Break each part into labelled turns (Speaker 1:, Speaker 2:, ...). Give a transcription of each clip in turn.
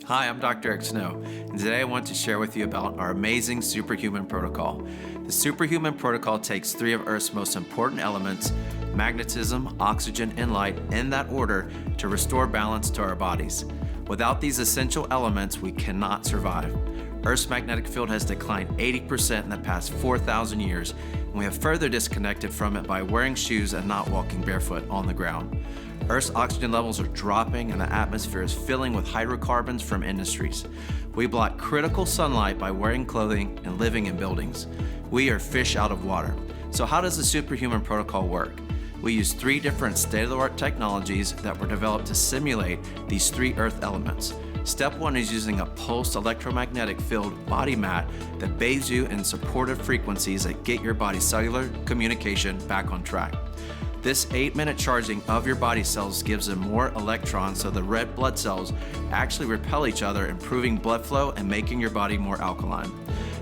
Speaker 1: Hi, I'm Dr. Eric Snow, and today I want to share with you about our amazing Superhuman Protocol. The Superhuman Protocol takes three of Earth's most important elements, magnetism, oxygen, and light, in that order to restore balance to our bodies. Without these essential elements, we cannot survive. Earth's magnetic field has declined 80% in the past 4,000 years, and we have further disconnected from it by wearing shoes and not walking barefoot on the ground. Earth's oxygen levels are dropping and the atmosphere is filling with hydrocarbons from industries. We block critical sunlight by wearing clothing and living in buildings. We are fish out of water. So how does the Superhuman Protocol work? We use three different state-of-the-art technologies that were developed to simulate these three Earth elements. Step one is using a pulsed electromagnetic field body mat that bathes you in supportive frequencies that get your body's cellular communication back on track. This 8-minute charging of your body cells gives them more electrons, so the red blood cells actually repel each other, improving blood flow and making your body more alkaline.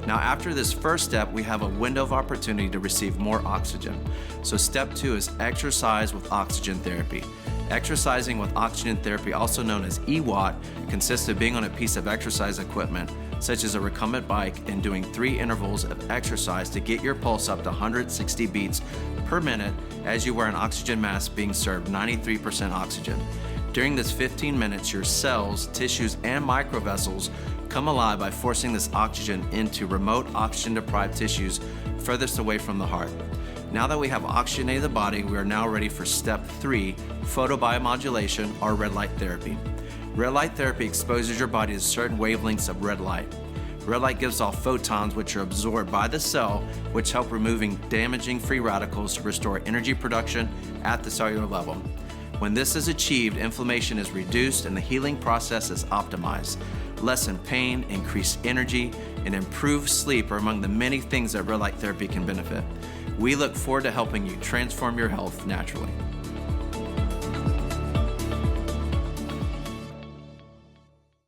Speaker 1: Now, after this first step, we have a window of opportunity to receive more oxygen. So step two is exercise with oxygen therapy. Exercising with oxygen therapy, also known as EWOT, consists of being on a piece of exercise equipment, such as a recumbent bike, and doing 3 intervals of exercise to get your pulse up to 160 beats per minute as you wear an oxygen mask being served 93% oxygen. During this 15 minutes, your cells, tissues, and microvessels come alive by forcing this oxygen into remote oxygen-deprived tissues furthest away from the heart. Now that we have oxygenated the body, we are now ready for step 3, photobiomodulation, or red light therapy. Red light therapy exposes your body to certain wavelengths of red light. Red light gives off photons which are absorbed by the cell, which help removing damaging free radicals to restore energy production at the cellular level. When this is achieved, inflammation is reduced and the healing process is optimized. Lessen pain, increase energy, and improve sleep are among the many things that red light therapy can benefit. We look forward to helping you transform your health naturally.